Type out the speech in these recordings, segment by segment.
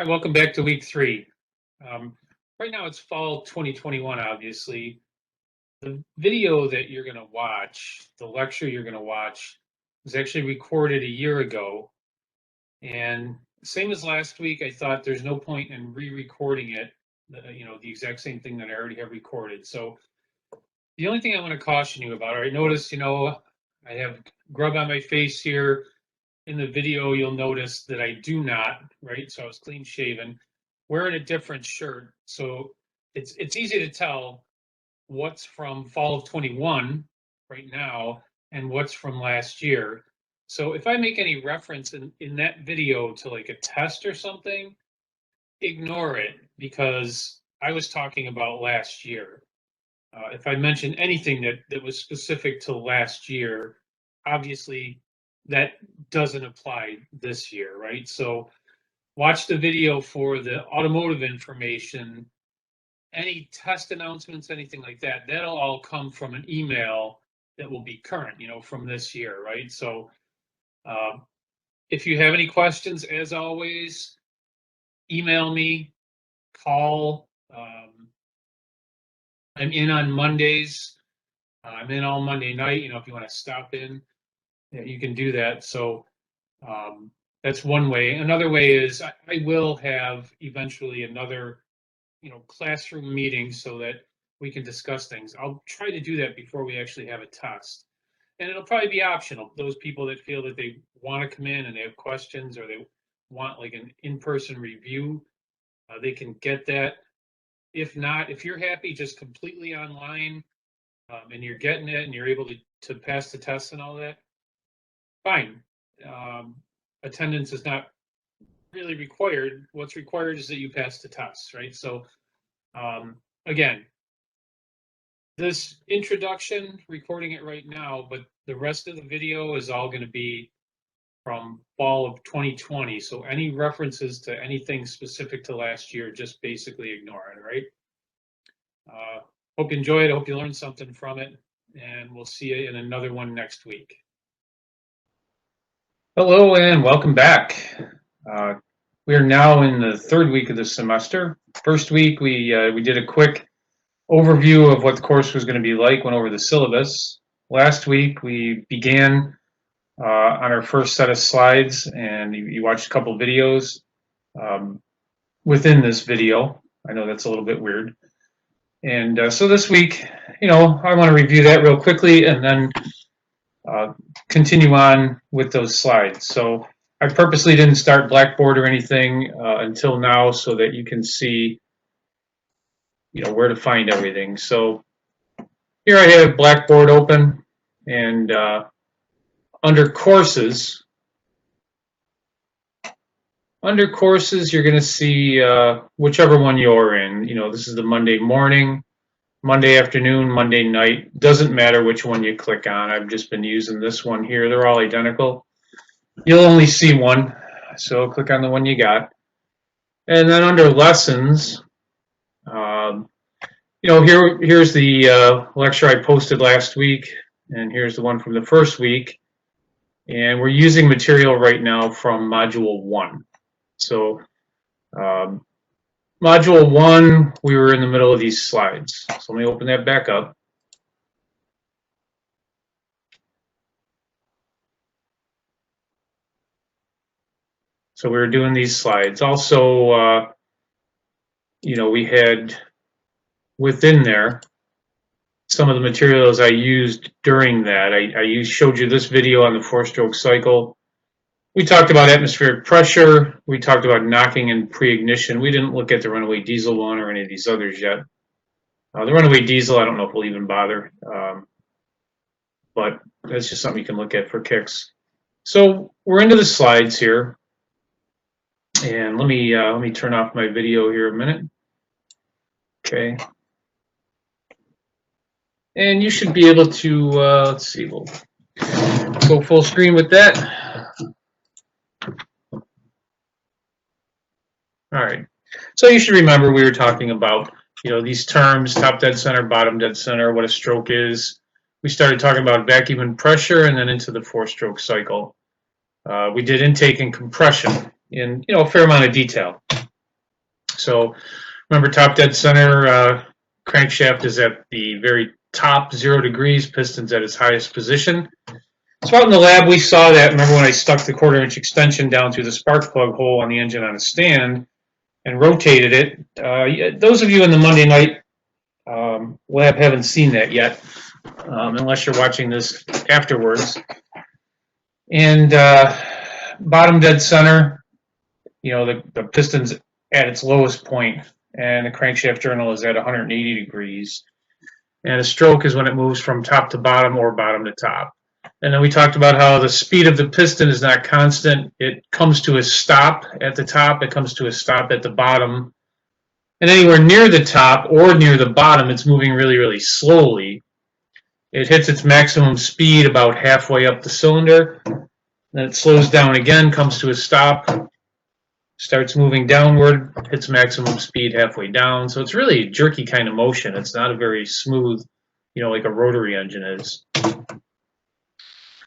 Hi, welcome back to week 3. Um, right now it's fall 2021, obviously. The video that you're going to watch, the lecture you're going to watch, was actually recorded a year ago. And same as last week, I thought there's no point in re-recording it, the exact same thing that I already have recorded. So the only thing I want to caution you about, I noticed, I have grub on my face here. In the video, you'll notice that I do not, right? So I was clean shaven, wearing a different shirt. So it's easy to tell what's from fall of 21 right now and what's from last year. So if I make any reference in that video to like a test or something, ignore it because I was talking about last year. If I mention anything that was specific to last year, obviously that doesn't apply this year, right? So watch the video for the automotive information, any test announcements, anything like that. That'll all come from an email that will be current, from this year, right? So if you have any questions, as always, email me, call. I'm in on Mondays. I'm in all Monday night. If you want to stop in, you can do that. So that's one way. Another way is I will have eventually another, classroom meeting so that we can discuss things. I'll try to do that before we actually have a test. And it'll probably be optional. Those people that feel that they want to come in and they have questions or they want like an in-person review, they can get that. If not, if you're happy just completely online, and you're getting it and you're able to pass the test and all that, fine. Attendance is not really required. What's required is that you pass the test, right? So again, this introduction, recording it right now, but the rest of the video is all going to be from fall of 2020. So any references to anything specific to last year, just basically ignore it, right? Hope you enjoy it. Hope you learned something from it. And we'll see you in another one next week. Hello and welcome back. We are now in the third week of the semester. First week, we did a quick overview of what the course was going to be like, went over the syllabus. Last week, we began on our first set of slides, and you watched a couple videos within this video. I know that's a little bit weird. And so this week, I want to review that real quickly and then continue on with those slides. So I purposely didn't start Blackboard or anything until now so that you can see, where to find everything. So here I have Blackboard open, and under courses, you're going to see whichever one you're in. This is the Monday morning, Monday afternoon, Monday night. Doesn't matter which one you click on. I've just been using this one here. They're all identical. You'll only see one, so click on the one you got. And then under lessons, here's the lecture I posted last week, and here's the one from the first week. And we're using material right now from Module 1. So Module 1, we were in the middle of these slides. So let me open that back up. So we were doing these slides. Also, we had within there some of the materials I used during that. I showed you this video on the four-stroke cycle. We talked about atmospheric pressure. We talked about knocking and pre-ignition. We didn't look at the runaway diesel one or any of these others yet. The runaway diesel, I don't know if we'll even bother, but that's just something you can look at for kicks. So we're into the slides here, and let me turn off my video here a minute. Okay. And you should be able to, let's see, we'll go full screen with that. All right. So you should remember we were talking about, these terms, top dead center, bottom dead center, what a stroke is. We started talking about vacuum and pressure and then into the four-stroke cycle. We did intake and compression in, a fair amount of detail. So remember, top dead center, crankshaft is at the very top, 0 degrees, piston's at its highest position. So out in the lab, we saw that. Remember when I stuck the 1/4-inch extension down through the spark plug hole on the engine on a stand and rotated it? Those of you in the Monday night lab haven't seen that yet, unless you're watching this afterwards. And bottom dead center, the piston's at its lowest point, and the crankshaft journal is at 180 degrees. And a stroke is when it moves from top to bottom or bottom to top. And then we talked about how the speed of the piston is not constant. It comes to a stop at the top, it comes to a stop at the bottom. And anywhere near the top or near the bottom, it's moving really, really slowly. It hits its maximum speed about halfway up the cylinder. Then it slows down again, comes to a stop, starts moving downward, hits maximum speed halfway down. So it's really a jerky kind of motion. It's not a very smooth, like a rotary engine is.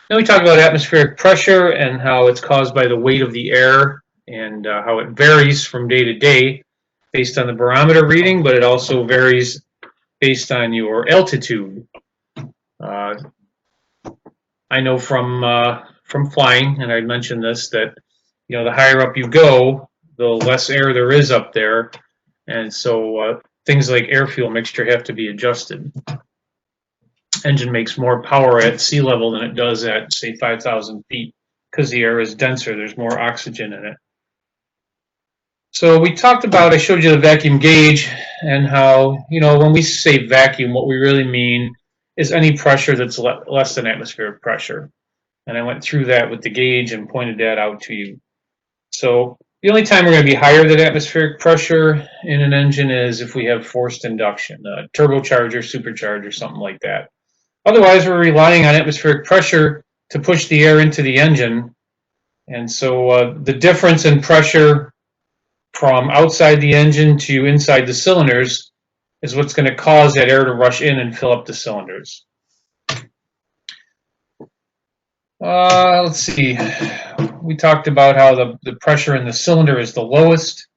Then we talk about atmospheric pressure and how it's caused by the weight of the air and how it varies from day to day based on the barometer reading, but it also varies based on your altitude. I know from flying, and I mentioned this, that the higher up you go, the less air there is up there, and so things like air-fuel mixture have to be adjusted. Engine makes more power at sea level than it does at, say, 5,000 feet because the air is denser. There's more oxygen in it. So we talked about, I showed you the vacuum gauge and how, when we say vacuum, what we really mean is any pressure that's less than atmospheric pressure. And I went through that with the gauge and pointed that out to you. So the only time we're going to be higher than atmospheric pressure in an engine is if we have forced induction, a turbocharger, supercharger, something like that. Otherwise, we're relying on atmospheric pressure to push the air into the engine. And so the difference in pressure from outside the engine to inside the cylinders is what's going to cause that air to rush in and fill up the cylinders. Let's see. We talked about how the pressure in the cylinder is the lowest,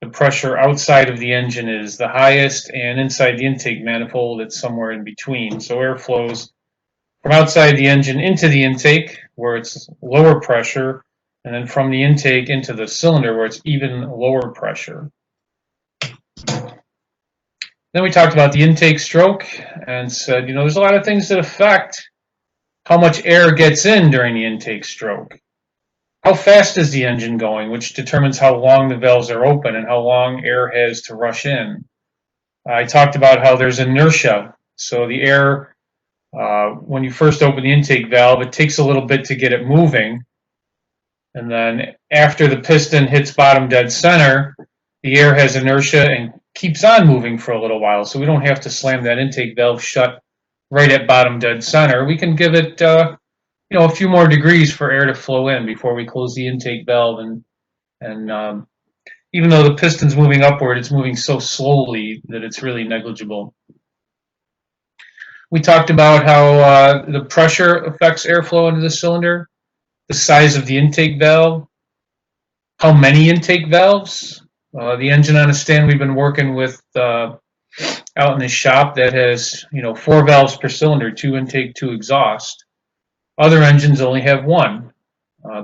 the pressure outside of the engine is the highest, and inside the intake manifold it's somewhere in between. So air flows from outside the engine into the intake where it's lower pressure, and then from the intake into the cylinder where it's even lower pressure. Then we talked about the intake stroke and said, there's a lot of things that affect how much air gets in during the intake stroke. How fast is the engine going, which determines how long the valves are open and how long air has to rush in. I talked about how there's inertia. So the air, when you first open the intake valve, it takes a little bit to get it moving. And then after the piston hits bottom dead center, the air has inertia and keeps on moving for a little while. So we don't have to slam that intake valve shut right at bottom dead center. We can give it a few more degrees for air to flow in before we close the intake valve. And even though the piston's moving upward, it's moving so slowly that it's really negligible. We talked about how the pressure affects airflow into the cylinder, the size of the intake valve, how many intake valves. The engine on a stand we've been working with out in the shop that has 4 valves per cylinder, 2 intake, 2 exhaust. Other engines only have 1,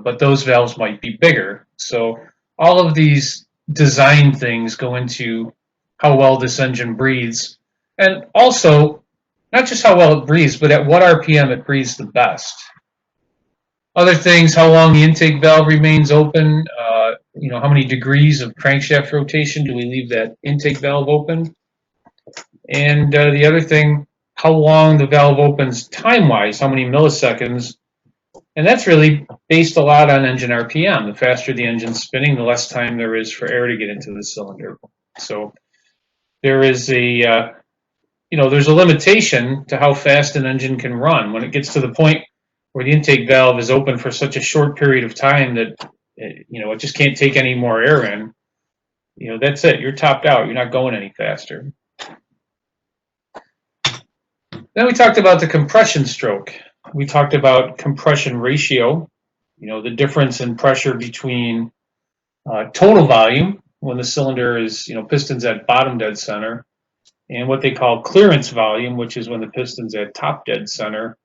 but those valves might be bigger. So all of these design things go into how well this engine breathes, and also not just how well it breathes, but at what RPM it breathes the best. Other things, how long the intake valve remains open, how many degrees of crankshaft rotation do we leave that intake valve open? And the other thing, how long the valve opens time-wise, how many milliseconds. And that's really based a lot on engine RPM. The faster the engine's spinning, the less time there is for air to get into the cylinder. So there is there's a limitation to how fast an engine can run. When it gets to the point where the intake valve is open for such a short period of time that it just can't take any more air in, that's it. You're topped out. You're not going any faster. Then we talked about the compression stroke. We talked about compression ratio, the difference in pressure between total volume, when the cylinder is, piston's at bottom dead center, and what they call clearance volume, which is when the piston's at top dead center.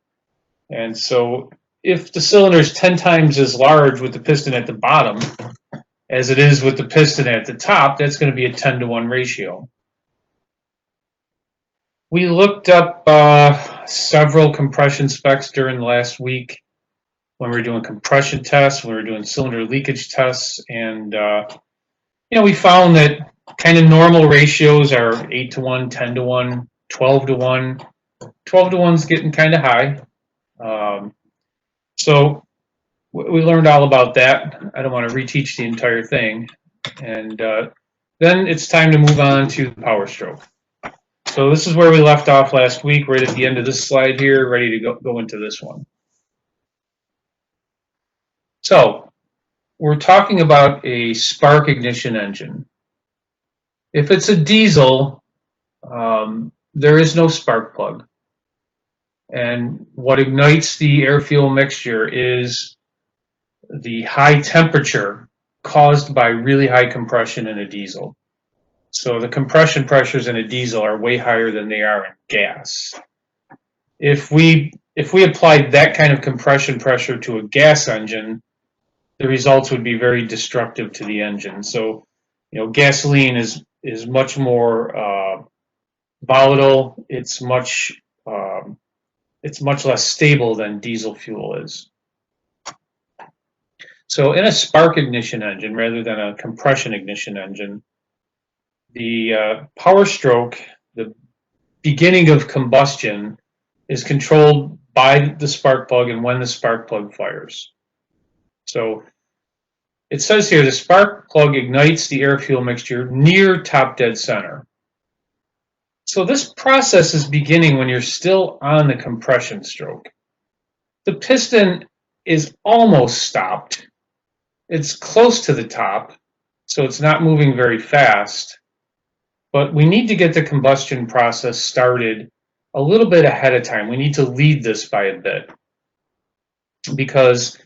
And so if the cylinder is 10 times as large with the piston at the bottom as it is with the piston at the top, that's going to be a 10-to-1 ratio. We looked up several compression specs during the last week when we were doing compression tests, when we were doing cylinder leakage tests, and we found that kind of normal ratios are 8-to-1, 10-to-1, 12-to-1. 12-to-1 is getting kind of high. So we learned all about that. I don't want to reteach the entire thing. And then it's time to move on to the power stroke. So this is where we left off last week, right at the end of this slide here, ready to go into this one. So we're talking about a spark ignition engine. If it's a diesel, there is no spark plug. And what ignites the air-fuel mixture is the high temperature caused by really high compression in a diesel. So the compression pressures in a diesel are way higher than they are in gas. If we applied that kind of compression pressure to a gas engine, the results would be very destructive to the engine. So, gasoline is much more volatile. It's much less stable than diesel fuel is. So in a spark ignition engine, rather than a compression ignition engine, the power stroke, the beginning of combustion, is controlled by the spark plug and when the spark plug fires. So it says here the spark plug ignites the air-fuel mixture near top dead center. So this process is beginning when you're still on the compression stroke. The piston is almost stopped. It's close to the top, so it's not moving very fast. But we need to get the combustion process started a little bit ahead of time. We need to lead this by a bit, because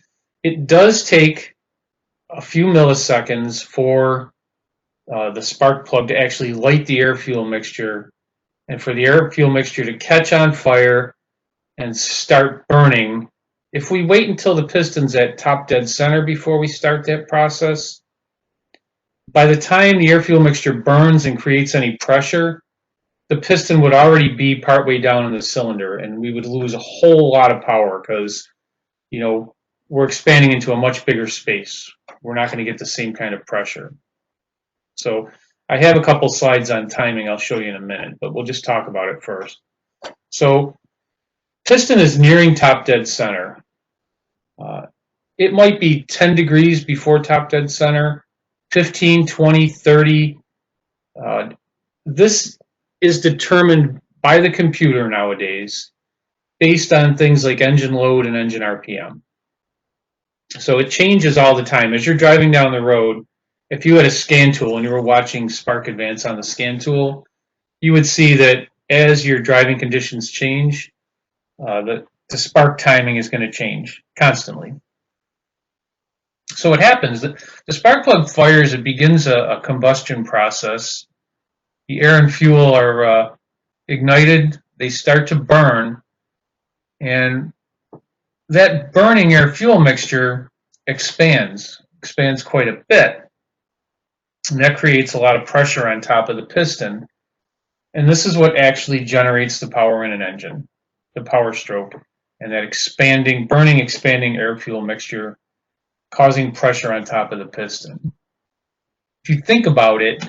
it does take a few milliseconds for the spark plug to actually light the air-fuel mixture, and for the air-fuel mixture to catch on fire and start burning. If we wait until the piston's at top dead center before we start that process, by the time the air-fuel mixture burns and creates any pressure, the piston would already be partway down in the cylinder, and we would lose a whole lot of power because, we're expanding into a much bigger space. We're not going to get the same kind of pressure. So I have a couple slides on timing I'll show you in a minute, but we'll just talk about it first. So piston is nearing top dead center. It might be 10 degrees before top dead center, 15, 20, 30. This is determined by the computer nowadays based on things like engine load and engine RPM. So it changes all the time. As you're driving down the road, if you had a scan tool and you were watching spark advance on the scan tool, you would see that as your driving conditions change, the spark timing is going to change constantly. So what happens, the spark plug fires, it begins a combustion process. The air and fuel are ignited, they start to burn, and that burning air-fuel mixture expands quite a bit. And that creates a lot of pressure on top of the piston. And this is what actually generates the power in an engine, the power stroke, and that burning, expanding air-fuel mixture causing pressure on top of the piston. If you think about it,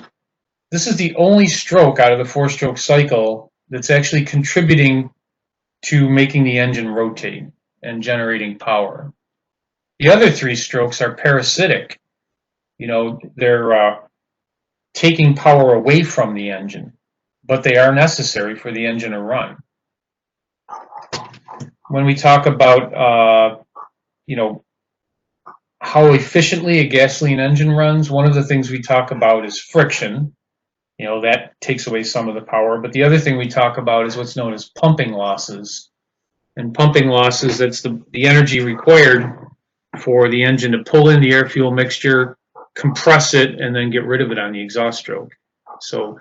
this is the only stroke out of the 4-stroke cycle that's actually contributing to making the engine rotate and generating power. The other 3 strokes are parasitic. They're taking power away from the engine, but they are necessary for the engine to run. When we talk about, how efficiently a gasoline engine runs, one of the things we talk about is friction. That takes away some of the power. But the other thing we talk about is what's known as pumping losses. And pumping losses, that's the energy required for the engine to pull in the air-fuel mixture compress it and then get rid of it on the exhaust stroke. So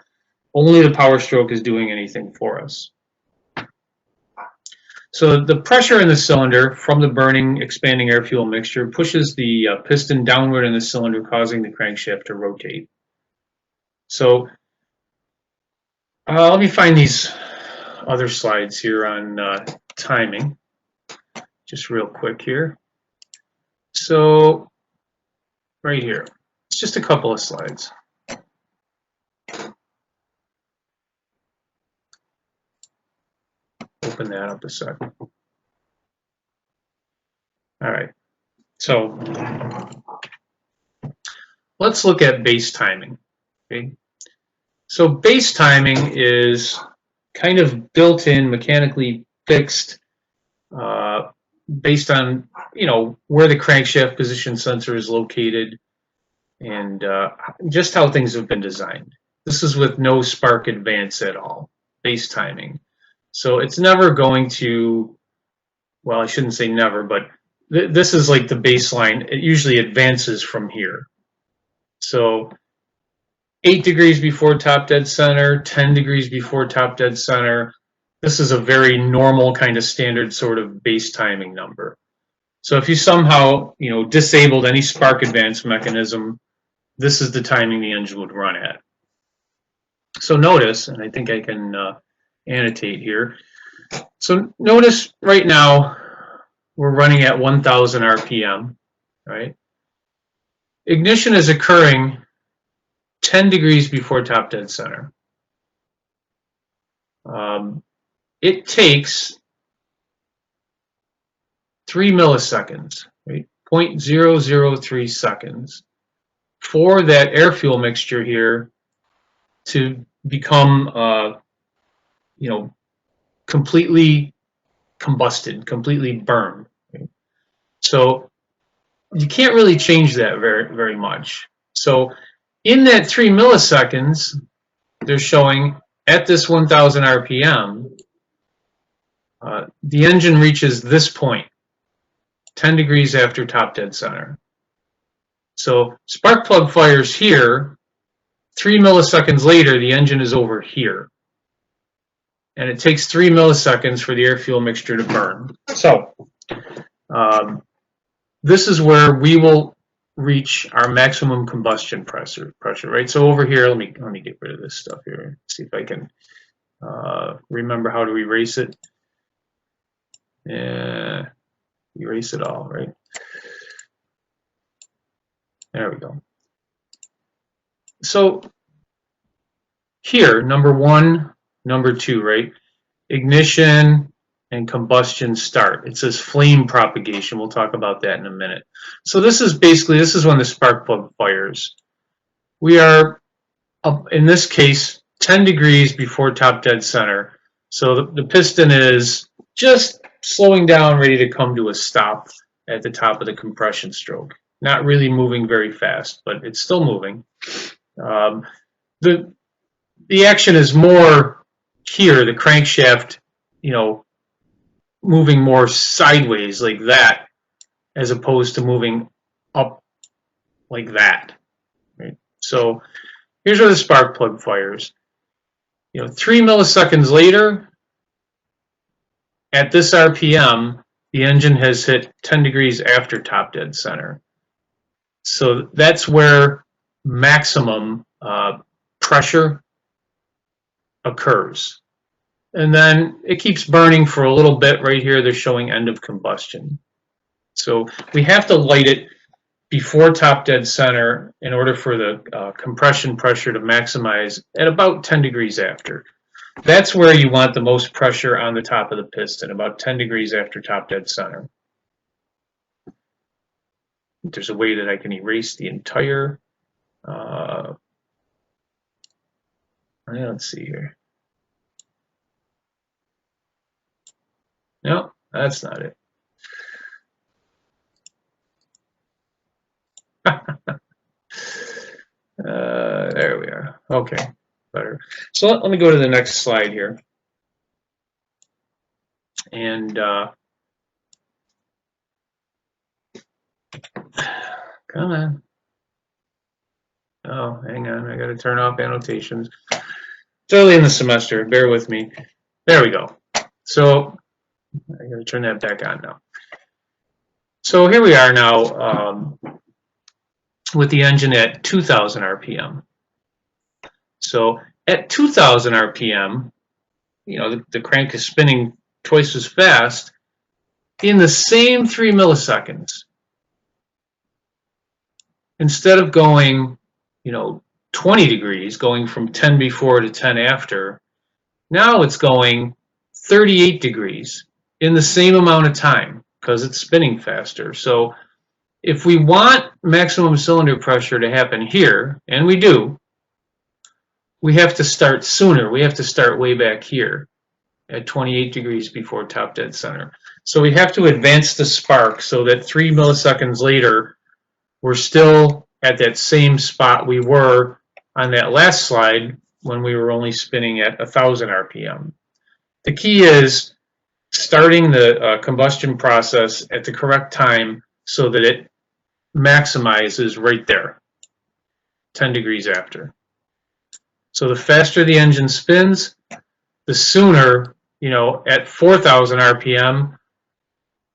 only the power stroke is doing anything for us. So the pressure in the cylinder from the burning expanding air-fuel mixture pushes the piston downward in the cylinder, causing the crankshaft to rotate. So let me find these other slides here on timing, just real quick here. So right here, it's just a couple of slides. Open that up a second. All right, so let's look at base timing. Okay, so base timing is kind of built-in, mechanically fixed, based on where the crankshaft position sensor is located and just how things have been designed. This is with no spark advance at all, base timing. So it's never going to, well, I shouldn't say never, but this is like the baseline. It usually advances from here. So 8 degrees before top dead center, 10 degrees before top dead center. This is a very normal kind of standard sort of base timing number. So if you somehow, disabled any spark advance mechanism, this is the timing the engine would run at. So notice, and I think I can annotate here. So notice right now we're running at 1,000 RPM, right? Ignition is occurring 10 degrees before top dead center. It takes 3 milliseconds, right? 0.003 seconds for that air fuel mixture here to become, completely combusted, completely burned. Right? So you can't really change that very, very much. So in that 3 milliseconds, they're showing at this 1,000 RPM, the engine reaches this point, 10 degrees after top dead center. So spark plug fires here, 3 milliseconds later, the engine is over here. And it takes 3 milliseconds for the air fuel mixture to burn. So this is where we will reach our maximum combustion pressure, right? So over here, let me get rid of this stuff here. See if I can remember how to erase it. Yeah, erase it all, right? There we go. So here, number 1, number 2, right? Ignition and combustion start. It says flame propagation. We'll talk about that in a minute. So this is when the spark plug fires. We are, in this case, 10 degrees before top dead center. So the piston is just slowing down, ready to come to a stop at the top of the compression stroke. Not really moving very fast, but it's still moving. The action is more here, the crankshaft, moving more sideways like that, as opposed to moving up like that. Right? So here's where the spark plug fires. 3 milliseconds later, at this RPM, the engine has hit 10 degrees after top dead center. So that's where maximum pressure occurs. And then it keeps burning for a little bit. Right here, they're showing end of combustion. So we have to light it before top dead center in order for the compression pressure to maximize at about 10 degrees after. That's where you want the most pressure on the top of the piston, about 10 degrees after top dead center. There's a way that I can erase the entire, let's see here. No, that's not it. There we are. Okay, better. So let me go to the next slide here. And come on. Oh, hang on, I got to turn off annotations. It's early in the semester, bear with me. There we go. So I got to turn that back on now. So here we are now with the engine at 2,000 RPM. So at 2,000 RPM, you know, the crank is spinning twice as fast in the same 3 milliseconds. Instead of going, you know, 20 degrees, going from 10 before to 10 after, now it's going 38 degrees in the same amount of time because it's spinning faster. So if we want maximum cylinder pressure to happen here, and we do, we have to start sooner. We have to start way back here at 28 degrees before top dead center. So we have to advance the spark so that 3 milliseconds later, we're still at that same spot we were on that last slide when we were only spinning at 1,000 RPM. The key is starting the combustion process at the correct time so that it maximizes right there, 10 degrees after. So the faster the engine spins, the sooner, you know, at 4,000 RPM,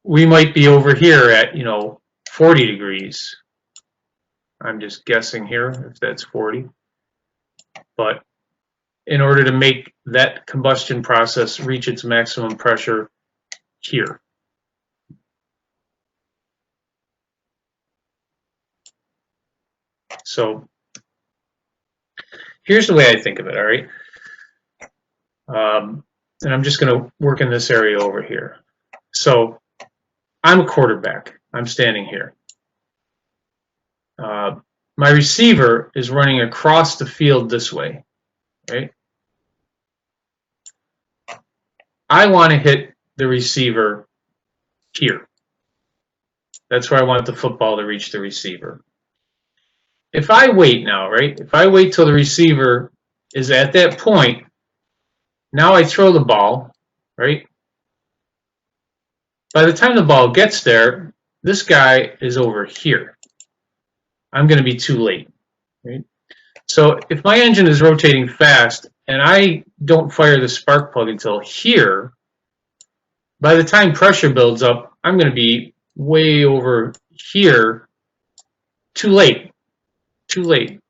we might be over here at, you know, 40 degrees. I'm just guessing here if that's 40. But in order to make that combustion process reach its maximum pressure here. So here's the way I think of it, all right? And I'm just going to work in this area over here. So I'm a quarterback. I'm standing here. My receiver is running across the field this way, right? I want to hit the receiver here. That's where I want the football to reach the receiver. If I wait now, right? If I wait till the receiver is at that point, now I throw the ball, right? By the time the ball gets there, this guy is over here. I'm going to be too late, right? So if my engine is rotating fast and I don't fire the spark plug until here, by the time pressure builds up, I'm going to be way over here. Too late. Too late.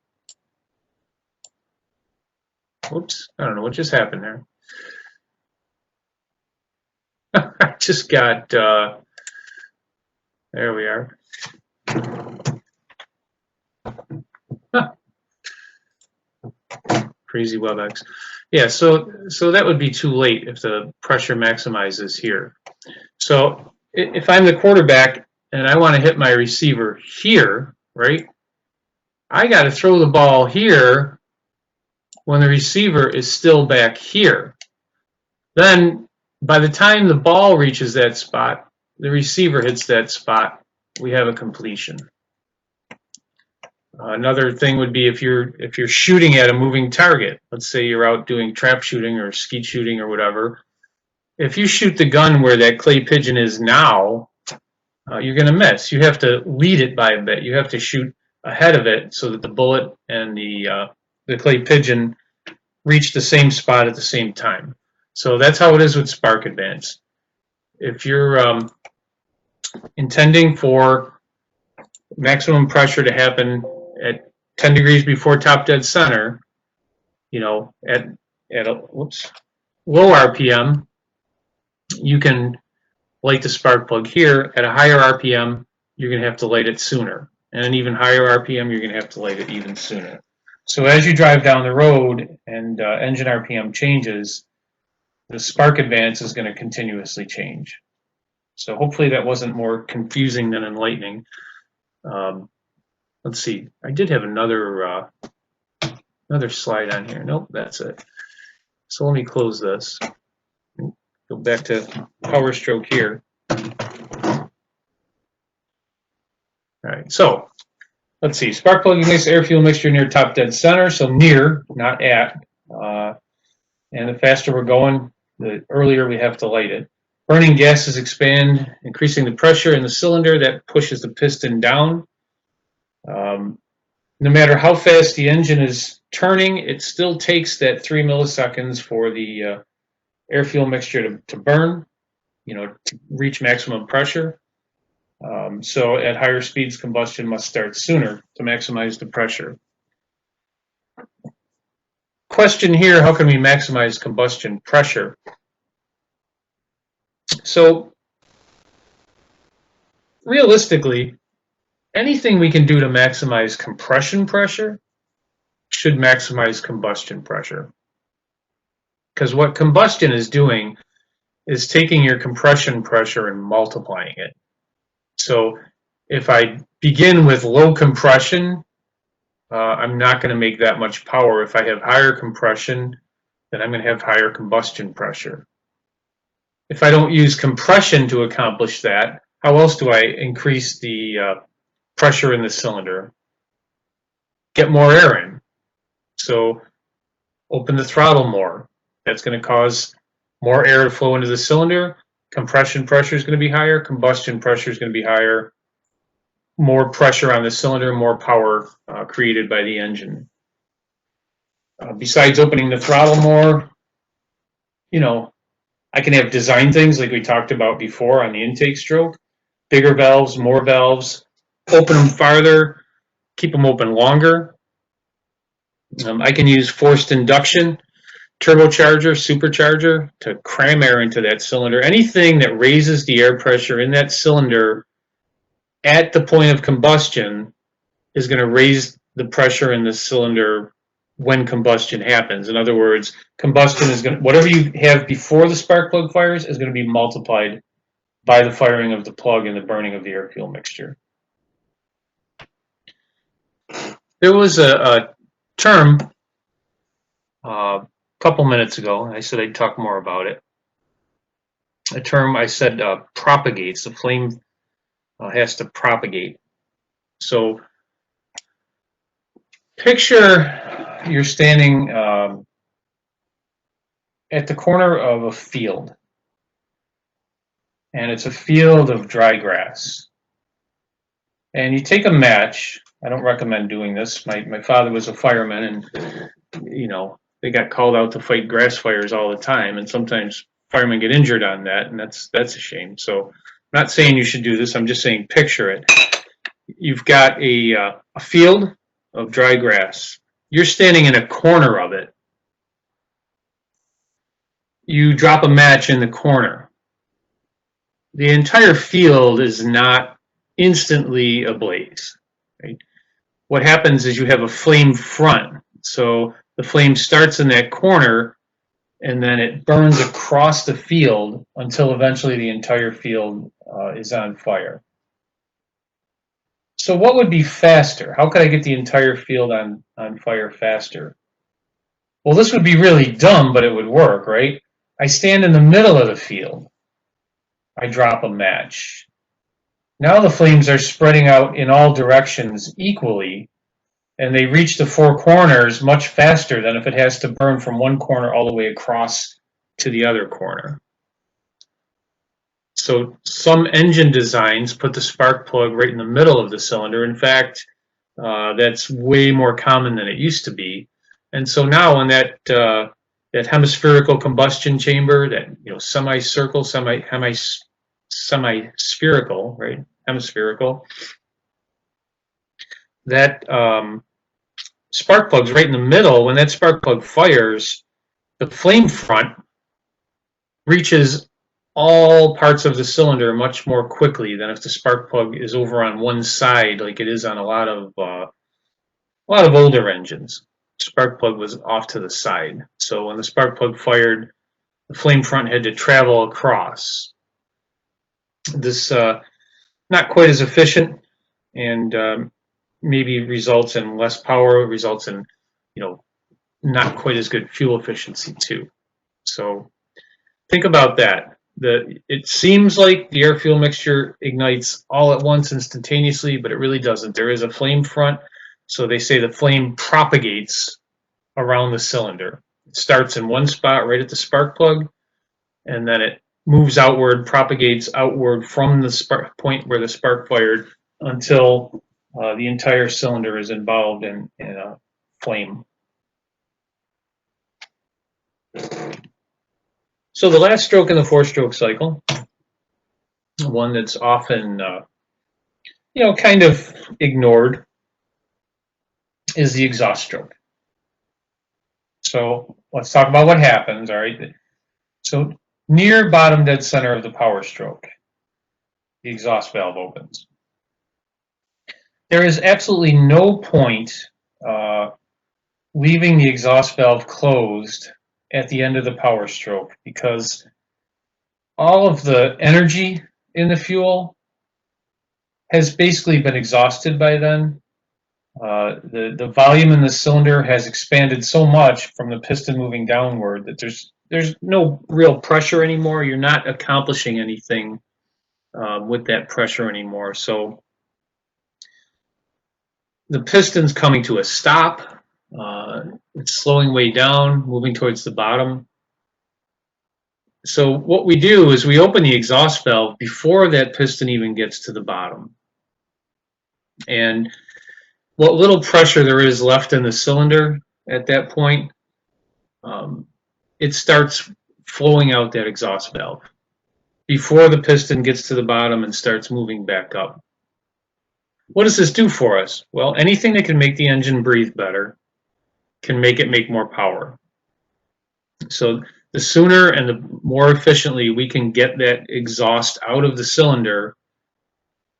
Whoops, I don't know what just happened there. I just got, there we are. Crazy WebEx. Yeah, so that would be too late if the pressure maximizes here. So if I'm the quarterback and I want to hit my receiver here, right, I got to throw the ball here when the receiver is still back here. Then by the time the ball reaches that spot, the receiver hits that spot, we have a completion. Another thing would be if you're shooting at a moving target. Let's say you're out doing trap shooting or skeet shooting or whatever. If you shoot the gun where that clay pigeon is now, you're going to miss. You have to lead it by a bit. You have to shoot ahead of it so that the bullet and the clay pigeon reach the same spot at the same time. So that's how it is with spark advance. If you're intending for maximum pressure to happen at 10 degrees before top dead center, you know, at a low RPM, you can light the spark plug here. At a higher RPM, you're going to have to light it sooner. And an even higher RPM, you're going to have to light it even sooner. So as you drive down the road and engine RPM changes, the spark advance is going to continuously change. So hopefully that wasn't more confusing than enlightening. Let's see. I did have another slide on here. Nope, that's it. So let me close this. Go back to power stroke here. All right. So let's see. Spark plug ignites air fuel mixture near top dead center. So near, not at. And the faster we're going, the earlier we have to light it. Burning gases expand, increasing the pressure in the cylinder. That pushes the piston down. No matter how fast the engine is turning, it still takes that 3 milliseconds for the air-fuel mixture to burn, to reach maximum pressure. So at higher speeds, combustion must start sooner to maximize the pressure. Question here, how can we maximize combustion pressure? So realistically, anything we can do to maximize compression pressure should maximize combustion pressure. Because what combustion is doing is taking your compression pressure and multiplying it. So if I begin with low compression, I'm not going to make that much power. If I have higher compression, then I'm going to have higher combustion pressure. If I don't use compression to accomplish that, how else do I increase the pressure in the cylinder? Get more air in. So open the throttle more. That's going to cause more air to flow into the cylinder. Compression pressure is going to be higher. Combustion pressure is going to be higher. More pressure on the cylinder, more power created by the engine. Besides opening the throttle more, I can have design things like we talked about before on the intake stroke. Bigger valves, more valves, open them farther, keep them open longer. I can use forced induction, turbocharger, supercharger to cram air into that cylinder. Anything that raises the air pressure in that cylinder at the point of combustion is going to raise the pressure in the cylinder when combustion happens. In other words, combustion is going to, whatever you have before the spark plug fires is going to be multiplied by the firing of the plug and the burning of the air fuel mixture. There was a term a couple minutes ago, and I said I'd talk more about it. A term I said propagates. The flame has to propagate. So picture you're standing at the corner of a field, and it's a field of dry grass. And you take a match. I don't recommend doing this. My father was a fireman, and they got called out to fight grass fires all the time, and sometimes firemen get injured on that, and that's a shame. So I'm not saying you should do this. I'm just saying picture it. You've got a field of dry grass. You're standing in a corner of it. You drop a match in the corner. The entire field is not instantly ablaze. Right? What happens is you have a flame front. So the flame starts in that corner, and then it burns across the field until eventually the entire field is on fire. So what would be faster? How could I get the entire field on fire faster? Well, this would be really dumb, but it would work, right? I stand in the middle of the field. I drop a match. Now the flames are spreading out in all directions equally, and they reach the four corners much faster than if it has to burn from one corner all the way across to the other corner. So some engine designs put the spark plug right in the middle of the cylinder. In fact, that's way more common than it used to be. And so now in that hemispherical combustion chamber, that semicircle, semi-spherical, right? Hemispherical. That spark plug's right in the middle. When that spark plug fires, the flame front reaches all parts of the cylinder much more quickly than if the spark plug is over on one side, like it is on a lot of older engines. Spark plug was off to the side. So when the spark plug fired, the flame front had to travel across. This not quite as efficient, and maybe results in less power, results in not quite as good fuel efficiency too. So think about that. It seems like the air fuel mixture ignites all at once instantaneously, but it really doesn't. There is a flame front, so they say the flame propagates around the cylinder. It starts in one spot right at the spark plug, and then it moves outward, propagates outward from the point where the spark fired until the entire cylinder is involved in a flame. So the last stroke in the 4-stroke cycle, one that's often kind of ignored, is the exhaust stroke. So let's talk about what happens. All right. So near bottom dead center of the power stroke, the exhaust valve opens. There is absolutely no point leaving the exhaust valve closed at the end of the power stroke, because all of the energy in the fuel has basically been exhausted by then. The volume in the cylinder has expanded so much from the piston moving downward that there's no real pressure anymore. You're not accomplishing anything with that pressure anymore. So the piston's coming to a stop. It's slowing way down, moving towards the bottom. So what we do is we open the exhaust valve before that piston even gets to the bottom. And what little pressure there is left in the cylinder at that point, it starts flowing out that exhaust valve before the piston gets to the bottom and starts moving back up. What does this do for us? Well, anything that can make the engine breathe better can make it make more power. So the sooner and the more efficiently we can get that exhaust out of the cylinder,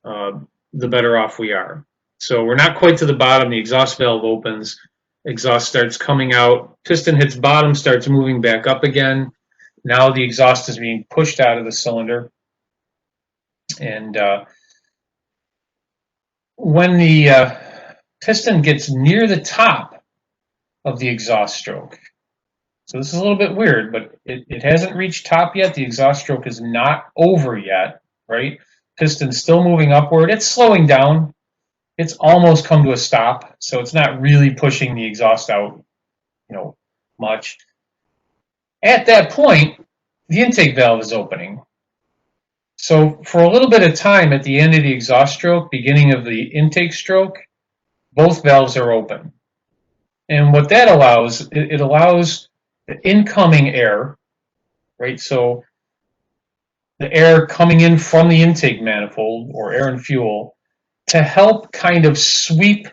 the better off we are. So we're not quite to the bottom. The exhaust valve opens, exhaust starts coming out, piston hits bottom, starts moving back up again. Now the exhaust is being pushed out of the cylinder. And when the piston gets near the top of the exhaust stroke, so this is a little bit weird, but it hasn't reached top yet. The exhaust stroke is not over yet, right? Piston's still moving upward. It's slowing down. It's almost come to a stop, so it's not really pushing the exhaust out, much. At that point, the intake valve is opening. So for a little bit of time at the end of the exhaust stroke, beginning of the intake stroke, both valves are open. And what that allows, it allows the incoming air, right? So the air coming in from the intake manifold, or air and fuel, to help kind of sweep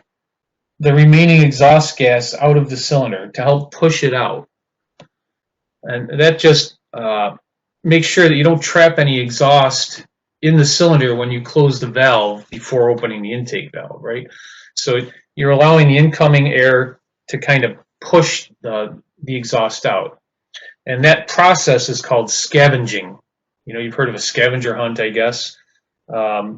the remaining exhaust gas out of the cylinder, to help push it out. And that just makes sure that you don't trap any exhaust in the cylinder when you close the valve before opening the intake valve, right? So you're allowing the incoming air to kind of push the exhaust out. And that process is called scavenging. You've heard of a scavenger hunt, I guess.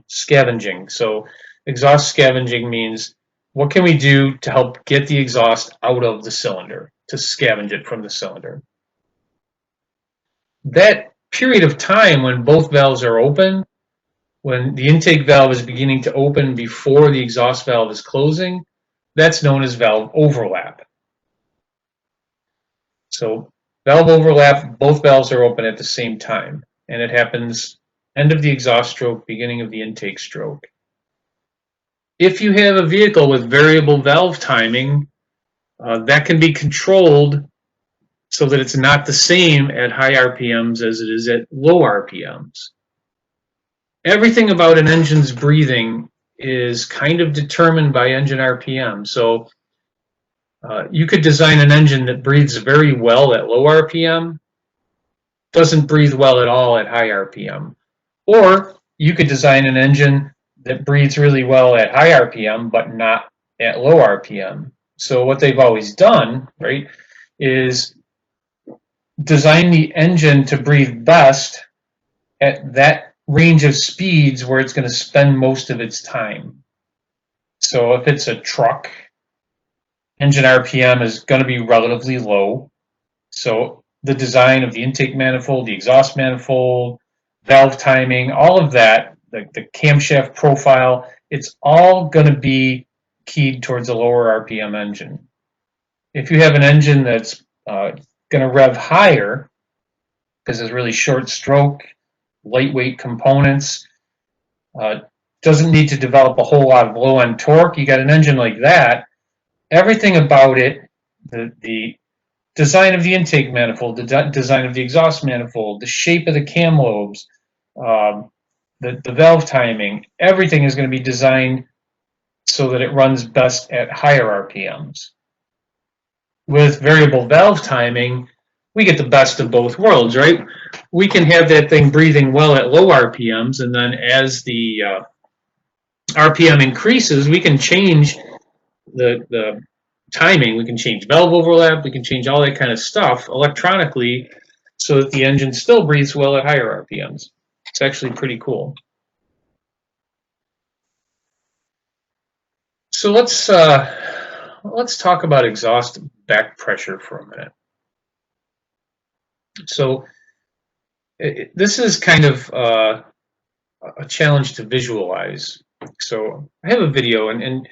Scavenging. So exhaust scavenging means, what can we do to help get the exhaust out of the cylinder, to scavenge it from the cylinder? That period of time when both valves are open, when the intake valve is beginning to open before the exhaust valve is closing, that's known as valve overlap. So valve overlap, both valves are open at the same time, and it happens end of the exhaust stroke, beginning of the intake stroke. If you have a vehicle with variable valve timing, that can be controlled so that it's not the same at high RPMs as it is at low RPMs. Everything about an engine's breathing is kind of determined by engine RPM. So you could design an engine that breathes very well at low RPM, doesn't breathe well at all at high RPM. Or you could design an engine that breathes really well at high RPM, but not at low RPM. So what they've always done, right, is design the engine to breathe best at that range of speeds where it's going to spend most of its time. So if it's a truck, engine RPM is going to be relatively low. So the design of the intake manifold, the exhaust manifold, valve timing, all of that, the camshaft profile, it's all going to be keyed towards a lower RPM engine. If you have an engine that's going to rev higher, because it's really short stroke, lightweight components, doesn't need to develop a whole lot of low-end torque. You got an engine like that, everything about it, the design of the intake manifold, the design of the exhaust manifold, the shape of the cam lobes, the valve timing, everything is going to be designed so that it runs best at higher RPMs. With variable valve timing, we get the best of both worlds, right? We can have that thing breathing well at low RPMs, and then as the RPM increases, we can change the timing. We can change valve overlap. We can change all that kind of stuff electronically so that the engine still breathes well at higher RPMs. It's actually pretty cool. So let's talk about exhaust back pressure for a minute. So this is kind of a challenge to visualize. So I have a video, and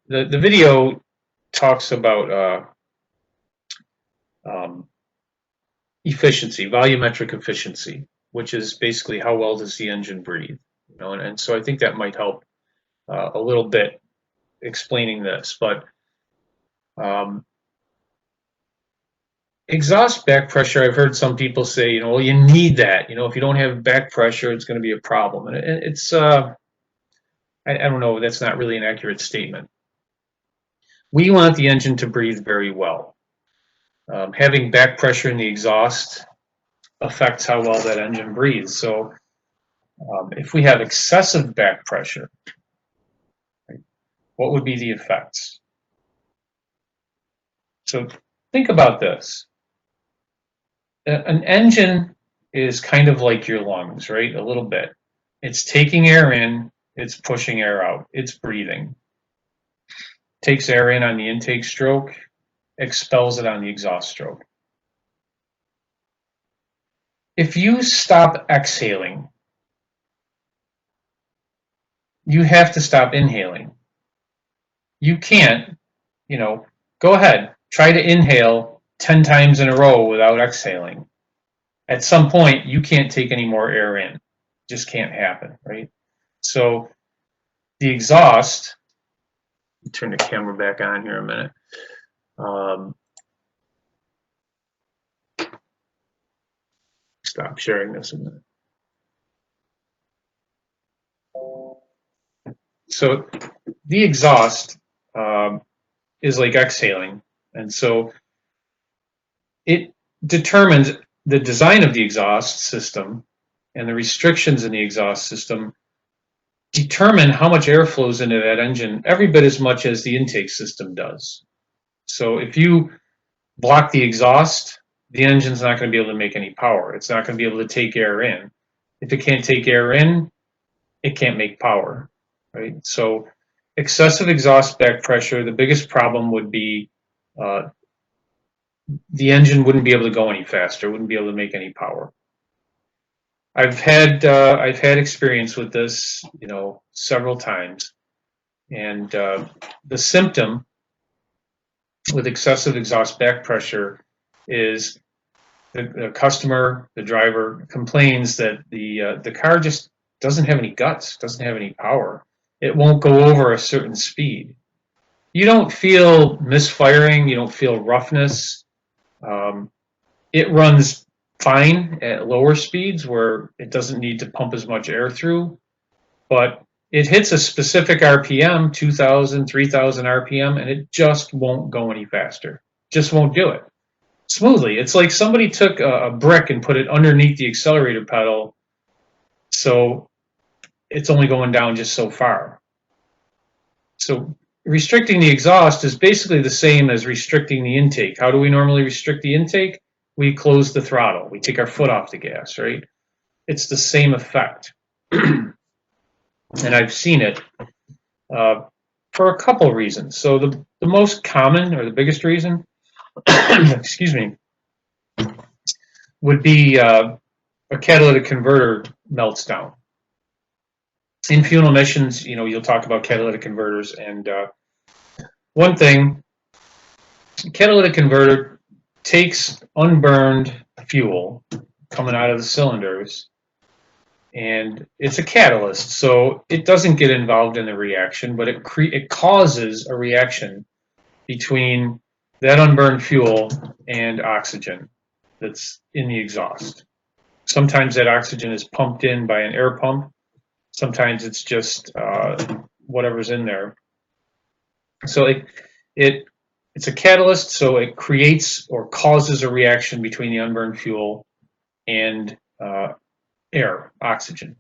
the video talks about efficiency, volumetric efficiency, which is basically how well does the engine breathe. You know, and so I think that might help a little bit explaining this. But exhaust back pressure, I've heard some people say, you know, well, you need that. You know, if you don't have back pressure, it's going to be a problem. And it's, I don't know, that's not really an accurate statement. We want the engine to breathe very well. Having back pressure in the exhaust affects how well that engine breathes. So if we have excessive back pressure, right, what would be the effects? So think about this. An engine is kind of like your lungs, right? A little bit. It's taking air in, it's pushing air out, it's breathing. Takes air in on the intake stroke, expels it on the exhaust stroke. If you stop exhaling, you have to stop inhaling. You can't, you know, go ahead, try to inhale 10 times in a row without exhaling. At some point, you can't take any more air in. It just can't happen, right? So the exhaust, turn the camera back on here a minute. Stop sharing this a minute. So the exhaust is like exhaling, and so it determines the design of the exhaust system and the restrictions in the exhaust system determine how much air flows into that engine every bit as much as the intake system does. So if you block the exhaust, the engine's not going to be able to make any power. It's not going to be able to take air in. If it can't take air in, it can't make power, right? So excessive exhaust back pressure, the biggest problem would be the engine wouldn't be able to go any faster, wouldn't be able to make any power. I've had experience with this, you know, several times, and the symptom with excessive exhaust back pressure is the customer, the driver, complains that the car just doesn't have any guts, doesn't have any power. It won't go over a certain speed. You don't feel misfiring, you don't feel roughness. It runs fine at lower speeds where it doesn't need to pump as much air through, but it hits a specific RPM, 2,000, 3,000 RPM, and it just won't go any faster. Just won't do it smoothly. It's like somebody took a brick and put it underneath the accelerator pedal, so it's only going down just so far. So restricting the exhaust is basically the same as restricting the intake. How do we normally restrict the intake? We close the throttle. We take our foot off the gas, right? It's the same effect. And I've seen it for a couple of reasons. So the most common, or the biggest reason, excuse me, would be a catalytic converter melts down. In fuel emissions, you know, you'll talk about catalytic converters, and one thing, catalytic converter takes unburned fuel coming out of the cylinders and it's a catalyst, so it doesn't get involved in the reaction, but it causes a reaction between that unburned fuel and oxygen that's in the exhaust. Sometimes that oxygen is pumped in by an air pump. Sometimes it's just whatever's in there. So it's a catalyst, so it creates or causes a reaction between the unburned fuel and air, oxygen.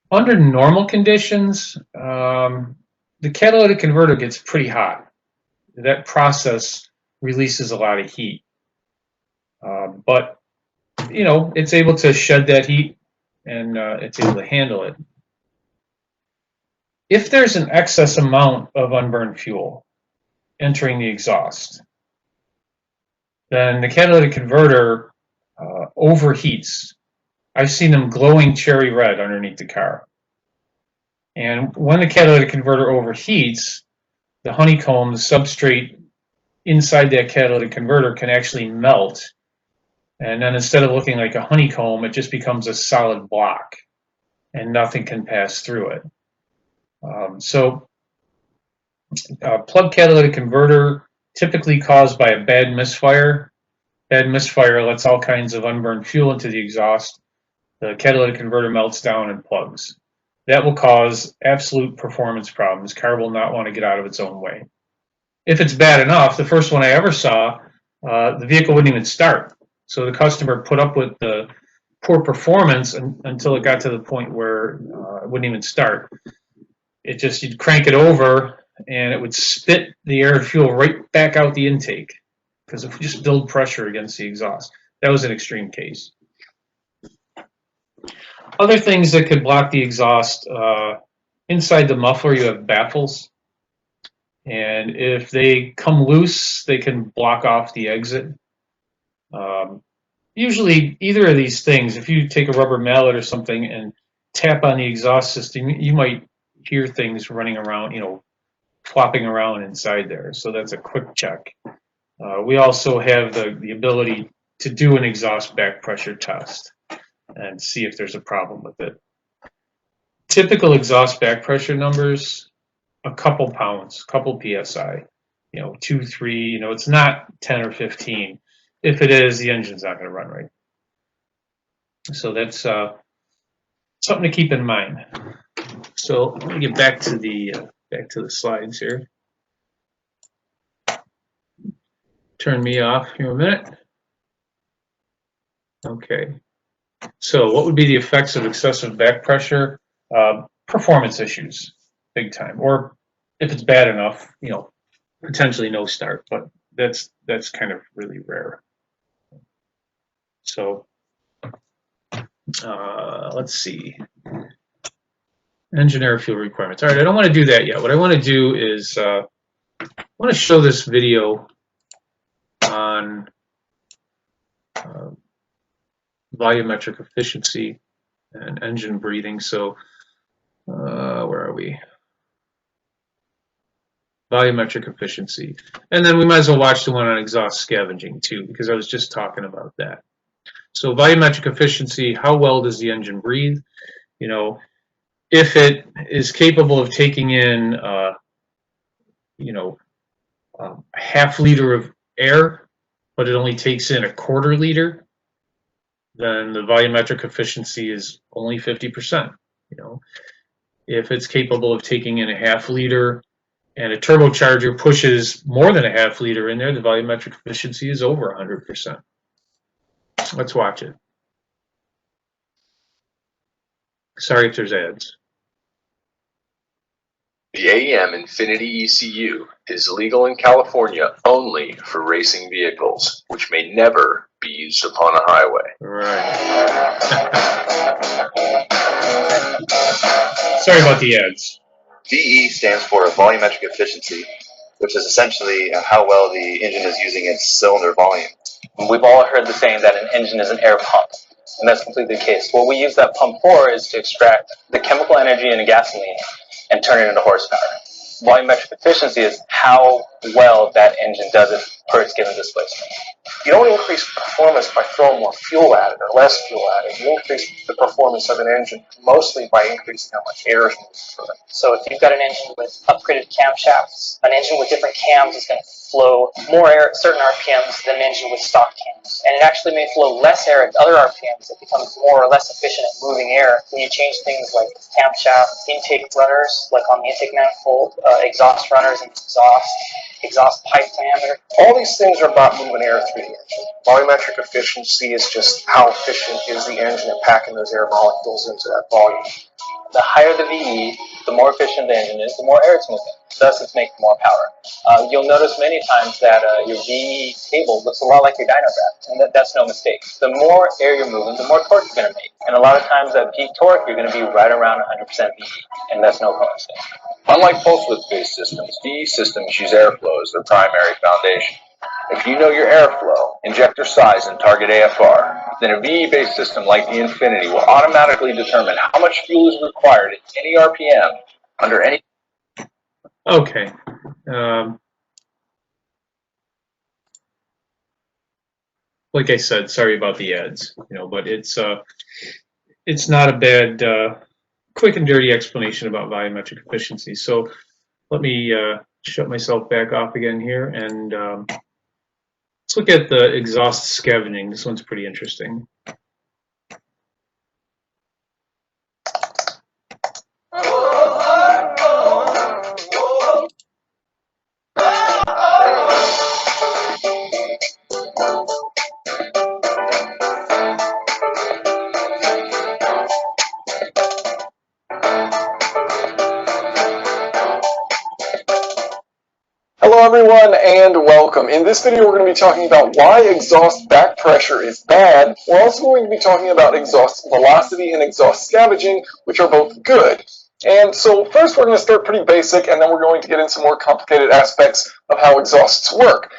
Under normal conditions, the catalytic converter gets pretty hot. That process releases a lot of heat. But, it's able to shed that heat, and it's able to handle it. If there's an excess amount of unburned fuel entering the exhaust, then the catalytic converter overheats. I've seen them glowing cherry red underneath the car. And when the catalytic converter overheats, the honeycomb, the substrate inside that catalytic converter, can actually melt. And then instead of looking like a honeycomb, it just becomes a solid block, and nothing can pass through it. Plug catalytic converter, typically caused by a bad misfire. Bad misfire lets all kinds of unburned fuel into the exhaust. The catalytic converter melts down and plugs. That will cause absolute performance problems. Car will not want to get out of its own way. If it's bad enough, the first one I ever saw, the vehicle wouldn't even start. So the customer put up with the poor performance until it got to the point where it wouldn't even start. You'd crank it over, and it would spit the air and fuel right back out the intake because it would just build pressure against the exhaust. That was an extreme case. Other things that could block the exhaust, inside the muffler you have baffles, and if they come loose, they can block off the exit. Usually either of these things, if you take a rubber mallet or something and tap on the exhaust system, you might hear things running around, flopping around inside there. So that's a quick check. We also have the ability to do an exhaust back pressure test and see if there's a problem with it. Typical exhaust back pressure numbers, a couple pounds, couple PSI, 2, 3, it's not 10 or 15. If it is, the engine's not going to run right. So that's something to keep in mind. So let me get back to the slides here. Turn me off here a minute. Okay. So what would be the effects of excessive back pressure? Performance issues, big time. Or if it's bad enough, potentially no start, but that's kind of really rare. So let's see. Engine air fuel requirements. All right, I don't want to do that yet. What I want to do is I want to show this video on volumetric efficiency and engine breathing. So where are we? Volumetric efficiency. And then we might as well watch the one on exhaust scavenging too, because I was just talking about that. So volumetric efficiency, how well does the engine breathe? If it is capable of taking in, a half liter of air, but it only takes in a quarter liter, then the volumetric efficiency is only 50%. If it's capable of taking in a half liter and a turbocharger pushes more than a half liter in there, the volumetric efficiency is over 100%. Let's watch it. Sorry if there's ads. The AEM Infinity ECU is legal in California only for racing vehicles, which may never be used upon a highway. Right. Sorry about the ads. VE stands for volumetric efficiency, which is essentially how well the engine is using its cylinder volume. We've all heard the saying that an engine is an air pump, and that's completely the case. What we use that pump for is to extract the chemical energy in a gasoline and turn it into horsepower. Volumetric efficiency is how well that engine does it per its given displacement. You don't increase performance by throwing more fuel at it or less fuel at it. You increase the performance of an engine mostly by increasing how much air is moving through it. So if you've got an engine with upgraded camshafts, an engine with different cams is going to flow more air at certain RPMs than an engine with stock cams. And it actually may flow less air at other RPMs. It becomes more or less efficient at moving air when you change things like camshaft, intake runners, like on the intake manifold, exhaust runners and exhaust pipe diameter. All these things are about moving air through the engine. Volumetric efficiency is just how efficient is the engine at packing those air molecules into that volume. The higher the VE, the more efficient the engine is, the more air it's moving. Thus, it's making more power. You'll notice many times that your VE cable looks a lot like your dyno graph, and that's no mistake. The more air you're moving, the more torque you're going to make. And a lot of times at peak torque, you're going to be right around 100% VE, and that's no coincidence. Unlike pulse width-based systems, VE systems use airflow as their primary foundation. If you know your airflow, injector size, and target AFR, then a VE-based system like the Infinity will automatically determine how much fuel is required at any RPM under any. Okay. Like I said, sorry about the ads, but it's not a bad, quick and dirty explanation about volumetric efficiency. So let me shut myself back off again here, and let's look at the exhaust scavenging. This one's pretty interesting. Hello everyone and welcome. In this video we're going to be talking about why exhaust back pressure is bad. We're also going to be talking about exhaust velocity and exhaust scavenging, which are both good. And so first we're going to start pretty basic, and then we're going to get into more complicated aspects of how exhausts work.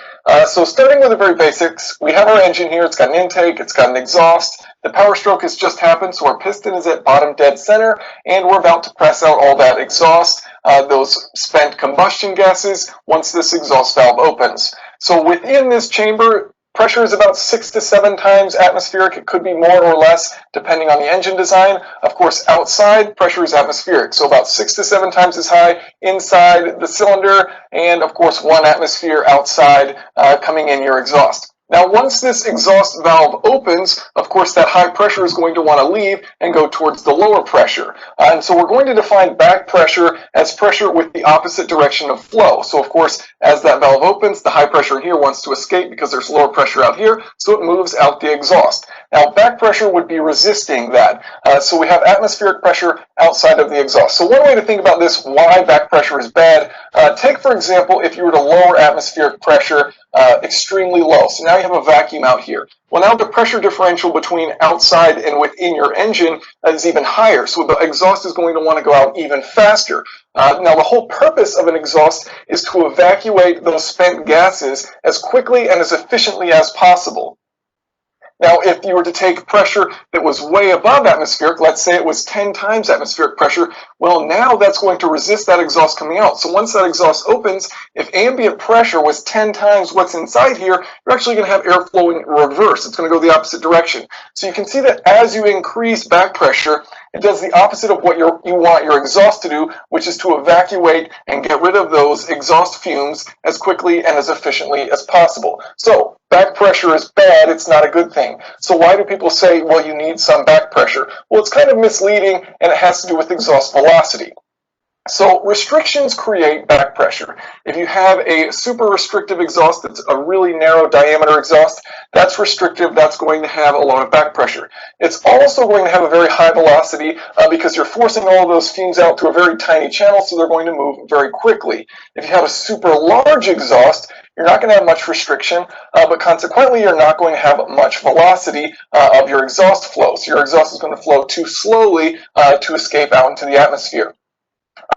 So starting with the very basics, we have our engine here. It's got an intake, it's got an exhaust. The power stroke has just happened, so our piston is at bottom dead center, and we're about to press out all that exhaust, those spent combustion gases, once this exhaust valve opens. So within this chamber, pressure is about 6 to 7 times atmospheric. It could be more or less depending on the engine design. Of course, outside, pressure is atmospheric, so about 6 to 7 times as high inside the cylinder, and of course 1 atmosphere outside coming in your exhaust. Now, once this exhaust valve opens, of course, that high pressure is going to want to leave and go towards the lower pressure. And so we're going to define back pressure as pressure with the opposite direction of flow. So, of course, as that valve opens, the high pressure here wants to escape because there's lower pressure out here, so it moves out the exhaust. Now, back pressure would be resisting that. So we have atmospheric pressure outside of the exhaust. So one way to think about this, why back pressure is bad, take, for example, if you were to lower atmospheric pressure extremely low. So now you have a vacuum out here. Well, now the pressure differential between outside and within your engine is even higher. So the exhaust is going to want to go out even faster. Now, the whole purpose of an exhaust is to evacuate those spent gases as quickly and as efficiently as possible. Now, if you were to take pressure that was way above atmospheric, let's say it was 10 times atmospheric pressure, well, now that's going to resist that exhaust coming out. So once that exhaust opens, if ambient pressure was 10 times what's inside here, you're actually going to have air flowing in reverse. It's going to go the opposite direction. So you can see that as you increase back pressure, it does the opposite of what you want your exhaust to do, which is to evacuate and get rid of those exhaust fumes as quickly and as efficiently as possible. So back pressure is bad, it's not a good thing. So why do people say, well, you need some back pressure? Well, it's kind of misleading, and it has to do with exhaust velocity. So restrictions create back pressure. If you have a super restrictive exhaust that's a really narrow diameter exhaust, that's restrictive, that's going to have a lot of back pressure. It's also going to have a very high velocity because you're forcing all of those fumes out to a very tiny channel, so they're going to move very quickly. If you have a super large exhaust, you're not going to have much restriction, but consequently you're not going to have much velocity of your exhaust flow. So your exhaust is going to flow too slowly to escape out into the atmosphere.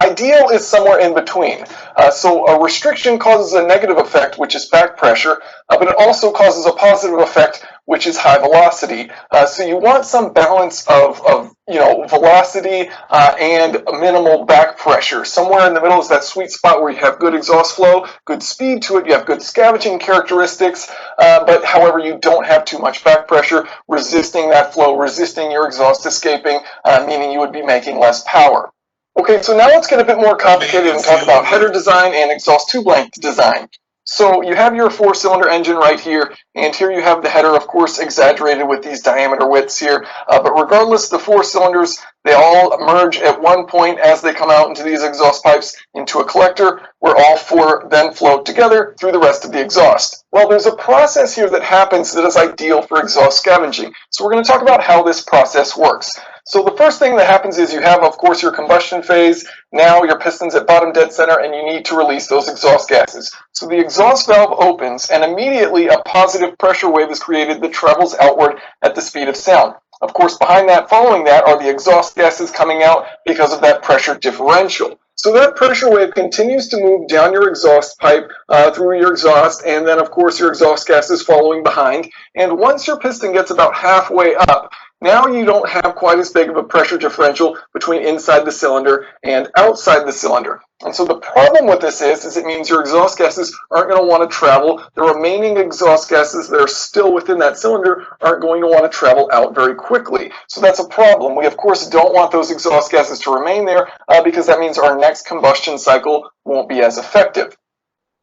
Ideal is somewhere in between. So a restriction causes a negative effect, which is back pressure, but it also causes a positive effect, which is high velocity. So you want some balance of velocity and minimal back pressure. Somewhere in the middle is that sweet spot where you have good exhaust flow, good speed to it, you have good scavenging characteristics, but however you don't have too much back pressure, resisting that flow, resisting your exhaust escaping, meaning you would be making less power. Okay, so now let's get a bit more complicated and talk about header design and exhaust tube length design. So you have your 4-cylinder engine right here, and here you have the header, of course, exaggerated with these diameter widths here. But regardless, the 4 cylinders, they all merge at one point as they come out into these exhaust pipes into a collector, where all 4 then float together through the rest of the exhaust. Well, there's a process here that happens that is ideal for exhaust scavenging. So we're going to talk about how this process works. So the first thing that happens is you have, of course, your combustion phase. Now your piston's at bottom dead center, and you need to release those exhaust gases. So the exhaust valve opens, and immediately a positive pressure wave is created that travels outward at the speed of sound. Of course, behind that, following that, are the exhaust gases coming out because of that pressure differential. So that pressure wave continues to move down your exhaust pipe through your exhaust, and then, of course, your exhaust gas is following behind. And once your piston gets about halfway up, now you don't have quite as big of a pressure differential between inside the cylinder and outside the cylinder. And so the problem with this is it means your exhaust gases aren't going to want to travel. The remaining exhaust gases that are still within that cylinder aren't going to want to travel out very quickly. So that's a problem. We, of course, don't want those exhaust gases to remain there because that means our next combustion cycle won't be as effective.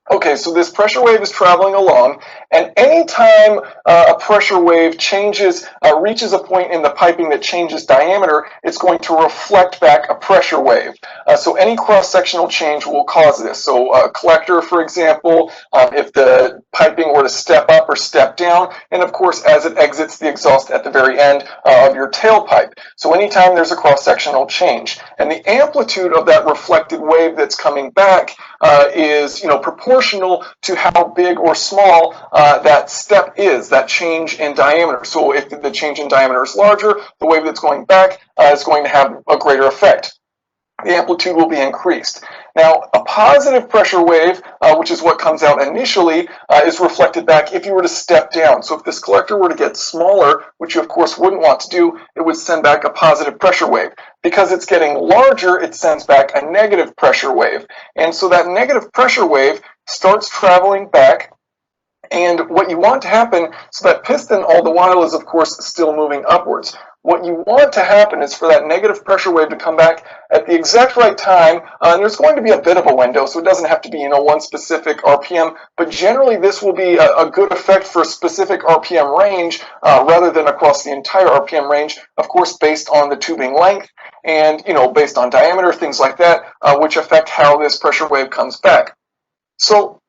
Okay, so this pressure wave is traveling along, and anytime a pressure wave changes, reaches a point in the piping that changes diameter, it's going to reflect back a pressure wave. So any cross-sectional change will cause this. So a collector, for example, if the piping were to step up or step down, and of course as it exits the exhaust at the very end of your tailpipe. So anytime there's a cross-sectional change. And the amplitude of that reflected wave that's coming back is proportional to how big or small that step is, that change in diameter. So if the change in diameter is larger, the wave that's going back is going to have a greater effect. The amplitude will be increased. Now, a positive pressure wave, which is what comes out initially, is reflected back if you were to step down. So if this collector were to get smaller, which you of course wouldn't want to do, it would send back a positive pressure wave. Because it's getting larger, it sends back a negative pressure wave. And so that negative pressure wave starts traveling back. And what you want to happen, so that piston all the while is of course still moving upwards. What you want to happen is for that negative pressure wave to come back at the exact right time, and there's going to be a bit of a window, so it doesn't have to be one specific RPM, but generally this will be a good effect for a specific RPM range rather than across the entire RPM range, of course based on the tubing length and based on diameter, things like that, which affect how this pressure wave comes back. So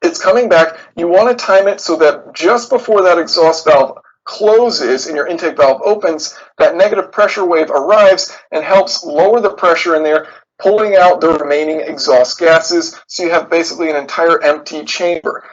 it's coming back. You want to time it so that just before that exhaust valve closes and your intake valve opens, that negative pressure wave arrives and helps lower the pressure in there, pulling out the remaining exhaust gases, so you have basically an entire empty chamber.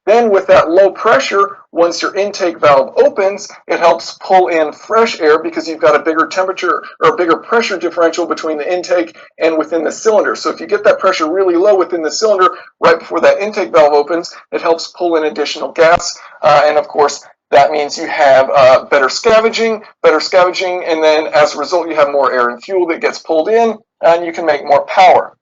Then with that low pressure, once your intake valve opens, it helps pull in fresh air because you've got a bigger temperature or a bigger pressure differential between the intake and within the cylinder. So if you get that pressure really low within the cylinder right before that intake valve opens, it helps pull in additional gas. And of course, that means you have better scavenging, and then as a result, you have more air and fuel that gets pulled in, and you can make more power.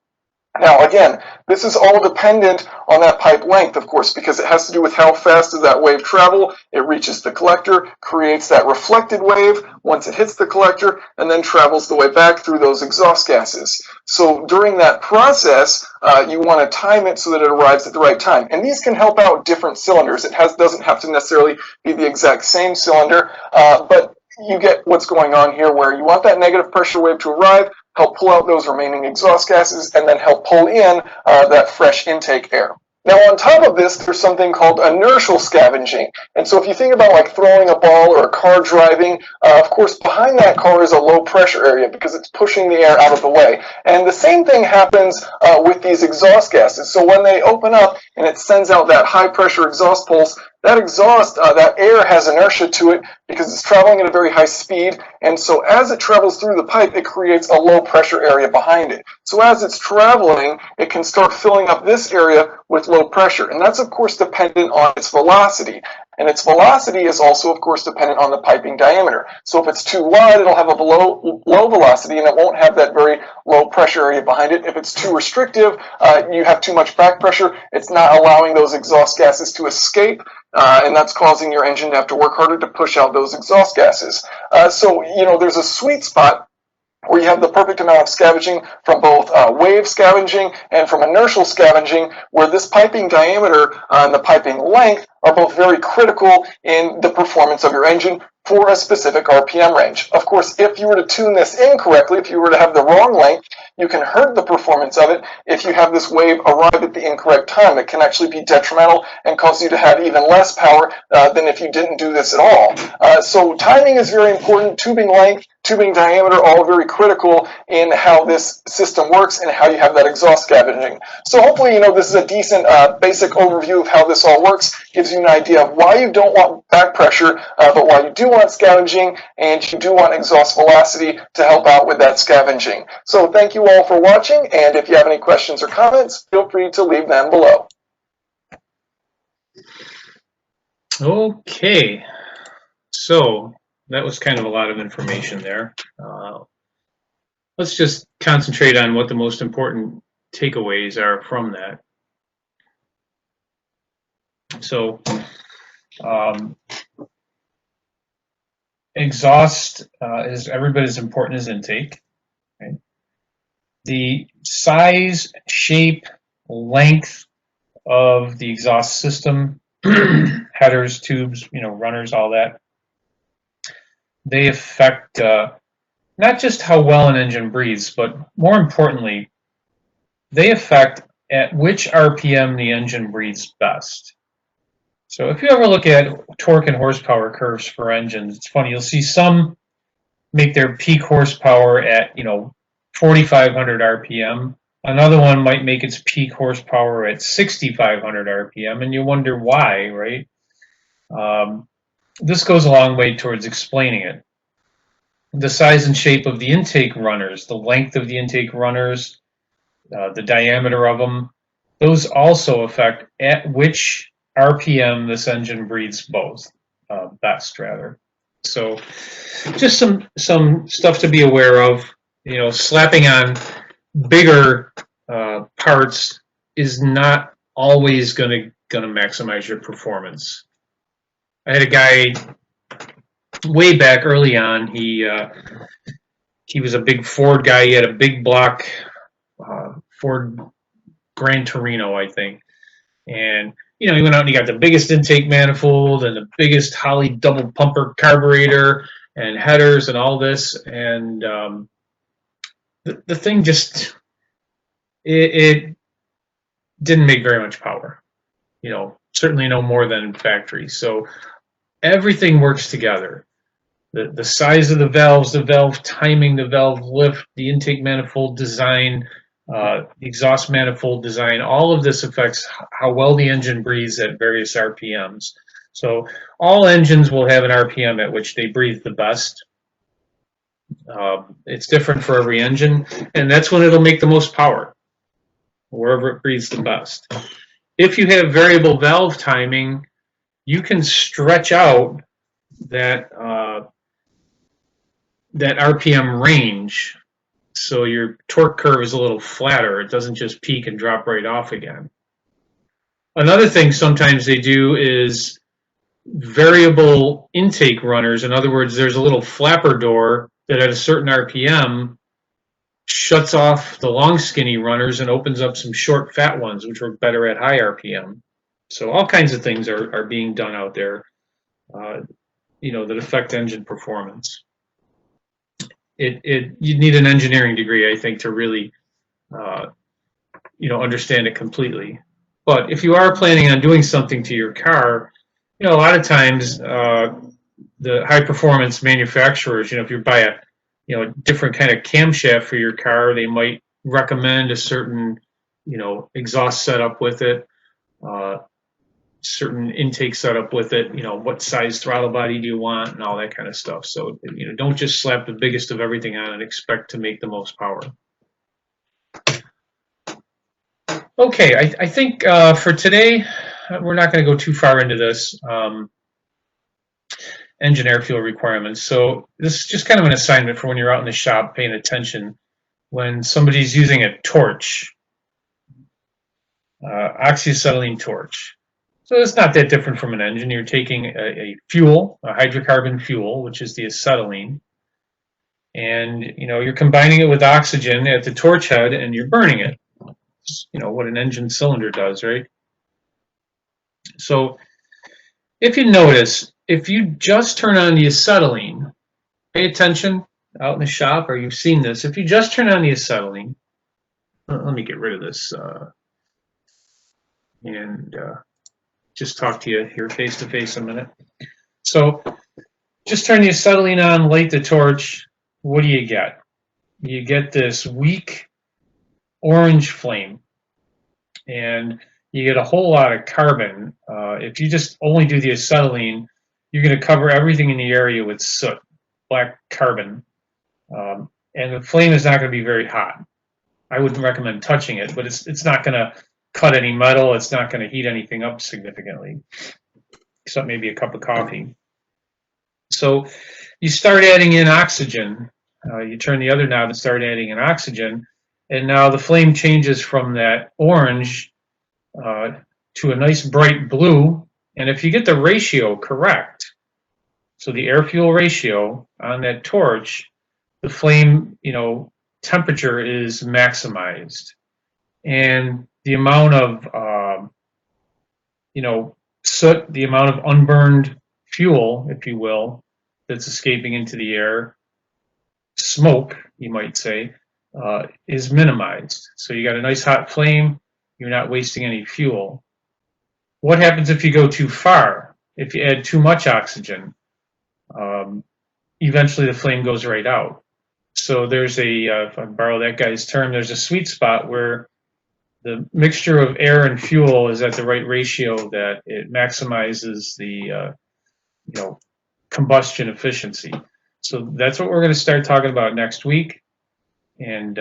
Now, again, this is all dependent on that pipe length, of course, because it has to do with how fast does that wave travel. It reaches the collector, creates that reflected wave once it hits the collector, and then travels the way back through those exhaust gases. So during that process, you want to time it so that it arrives at the right time. And these can help out different cylinders. It doesn't have to necessarily be the exact same cylinder, but you get what's going on here where you want that negative pressure wave to arrive, help pull out those remaining exhaust gases, and then help pull in that fresh intake air. Now on top of this, there's something called inertial scavenging. And so if you think about like throwing a ball or a car driving, of course behind that car is a low pressure area because it's pushing the air out of the way. And the same thing happens with these exhaust gases. So when they open up and it sends out that high pressure exhaust pulse, that exhaust, that air has inertia to it because it's traveling at a very high speed, and so as it travels through the pipe, it creates a low pressure area behind it. So as it's traveling, it can start filling up this area with low pressure, and that's of course dependent on its velocity. And its velocity is also, of course, dependent on the piping diameter. So if it's too wide, it'll have a low velocity, and it won't have that very low pressure area behind it. If it's too restrictive, you have too much back pressure. It's not allowing those exhaust gases to escape, and that's causing your engine to have to work harder to push out those exhaust gases. So, there's a sweet spot where you have the perfect amount of scavenging from both wave scavenging and from inertial scavenging, where this piping diameter and the piping length are both very critical in the performance of your engine for a specific RPM range. Of course, if you were to tune this incorrectly, if you were to have the wrong length, you can hurt the performance of it if you have this wave arrive at the incorrect time. It can actually be detrimental and cause you to have even less power than if you didn't do this at all. So timing is very important. Tubing length, tubing diameter, all very critical in how this system works and how you have that exhaust scavenging. So hopefully, this is a decent basic overview of how this all works. Gives you an idea of why you don't want back pressure, but why you do want scavenging, and you do want exhaust velocity to help out with that scavenging. So thank you all for watching, and if you have any questions or comments, feel free to leave them below. Okay, so that was kind of a lot of information there. Let's just concentrate on what the most important takeaways are from that. So exhaust is every bit as important as intake. Right? The size, shape, length of the exhaust system, headers, tubes, runners, all that, they affect not just how well an engine breathes, but more importantly, they affect at which RPM the engine breathes best. So if you ever look at torque and horsepower curves for engines, it's funny, you'll see some make their peak horsepower at 4,500 RPM. Another one might make its peak horsepower at 6,500 RPM, and you wonder why, right? This goes a long way towards explaining it. The size and shape of the intake runners, the length of the intake runners, the diameter of them, those also affect at which RPM this engine breathes best, rather. So just some stuff to be aware of. Slapping on bigger parts is not always going to maximize your performance. I had a guy way back early on. He was a big Ford guy. He had a big block Ford Grand Torino, I think, and he went out and he got the biggest intake manifold and the biggest Holley double pumper carburetor and headers and all this, and the thing just it didn't make very much power. Certainly no more than factory. So everything works together. The size of the valves, the valve timing, the valve lift, the intake manifold design, the exhaust manifold design, all of this affects how well the engine breathes at various RPMs. So all engines will have an RPM at which they breathe the best. It's different for every engine, and that's when it'll make the most power, wherever it breathes the best. If you have variable valve timing, you can stretch out that that RPM range, so your torque curve is a little flatter. It doesn't just peak and drop right off again. Another thing sometimes they do is variable intake runners. In other words, there's a little flapper door that at a certain RPM shuts off the long skinny runners and opens up some short fat ones, which work better at high RPM. So all kinds of things are being done out there, that affect engine performance. You need an engineering degree, I think, to really understand it completely. But if you are planning on doing something to your car, a lot of times the high performance manufacturers, if you buy a different kind of camshaft for your car, they might recommend a certain exhaust setup with it. certain intake setup with it. You know, what size throttle body do you want, and all that kind of stuff. So, you know, don't just slap the biggest of everything on and expect to make the most power. Okay, I think for today, we're not going to go too far into this. Engine air fuel requirements. So this is just kind of an assignment for when you're out in the shop paying attention. When somebody's using a torch, oxyacetylene torch. So it's not that different from an engine. You're taking a fuel, a hydrocarbon fuel, which is the acetylene, and you know you're combining it with oxygen at the torch head, and you're burning it. You know what an engine cylinder does, right? So if you notice, if you just turn on the acetylene, pay attention out in the shop, or you've seen this. If you just turn on the acetylene, let me get rid of this and just talk to you here face to face a minute. So just turn the acetylene on, light the torch. What do you get? You get this weak orange flame, and you get a whole lot of carbon. If you just only do the acetylene, you're going to cover everything in the area with soot, black carbon, and the flame is not going to be very hot. I wouldn't recommend touching it, but it's not going to cut any metal. It's not going to heat anything up significantly, except maybe a cup of coffee. So you start adding in oxygen. You turn the other knob and start adding in oxygen, and now the flame changes from that orange to a nice bright blue. And if you get the ratio correct, so the air fuel ratio on that torch, the flame, you know, temperature is maximized, and the amount of you know, soot, the amount of unburned fuel, if you will, that's escaping into the air, smoke, you might say, is minimized. So you got a nice hot flame, you're not wasting any fuel. What happens if you go too far? If you add too much oxygen, eventually the flame goes right out. So there's if I borrow that guy's term, there's a sweet spot where the mixture of air and fuel is at the right ratio that it maximizes the you know, combustion efficiency. So that's what we're going to start talking about next week. And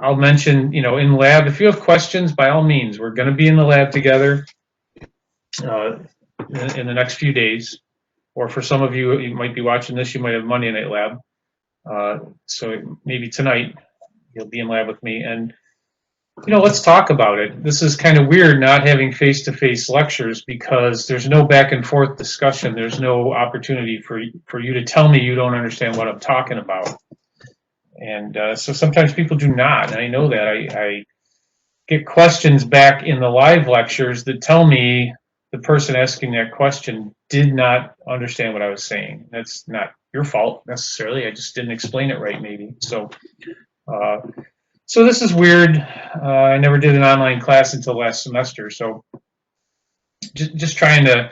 I'll mention, you know, in lab, if you have questions, by all means, we're going to be in the lab together in the next few days. Or for some of you, you might be watching this, you might have Monday Night Lab. So maybe tonight you'll be in lab with me, and you know, let's talk about it. This is kind of weird not having face-to-face lectures because there's no back and forth discussion. There's no opportunity for you to tell me you don't understand what I'm talking about. And so sometimes people do not, and I know that. I get questions back in the live lectures that tell me the person asking that question did not understand what I was saying. That's not your fault necessarily. I just didn't explain it right, maybe. So so this is weird. I never did an online class until last semester, so just trying to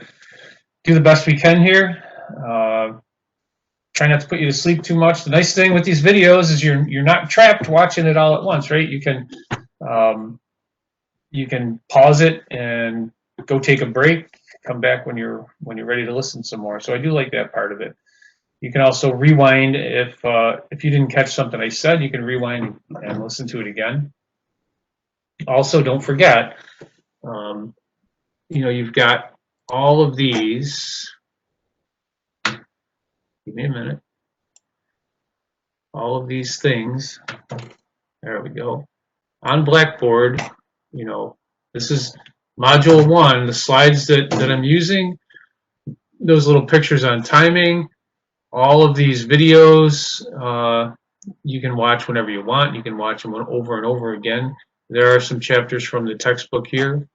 do the best we can here. Try not to put you to sleep too much. The nice thing with these videos is you're not trapped watching it all at once, right? You can pause it and go take a break, come back when you're ready to listen some more. So I do like that part of it. You can also rewind if you didn't catch something I said. You can rewind and listen to it again. Also, don't forget, you know, you've got all of these. Give me a minute. All of these things. There we go. On Blackboard, you know, this is Module 1. The slides that I'm using, those little pictures on timing. All of these videos you can watch whenever you want. You can watch them over and over again. There are some chapters from the textbook here.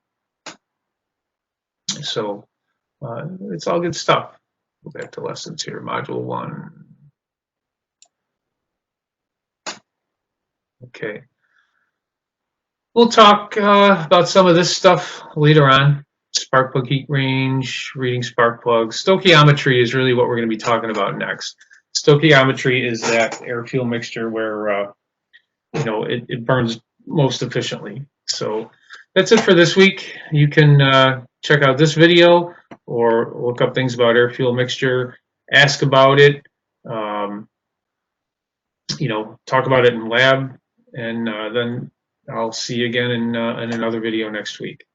So it's all good stuff. Go back to lessons here, Module 1. Okay. We'll talk about some of this stuff later on. Spark plug heat range, reading spark plugs. Stoichiometry is really what we're going to be talking about next. Stoichiometry is that air fuel mixture where you know, it burns most efficiently. So that's it for this week. You can check out this video or look up things about air fuel mixture, ask about it, you know, talk about it in lab, and then I'll see you again in another video next week.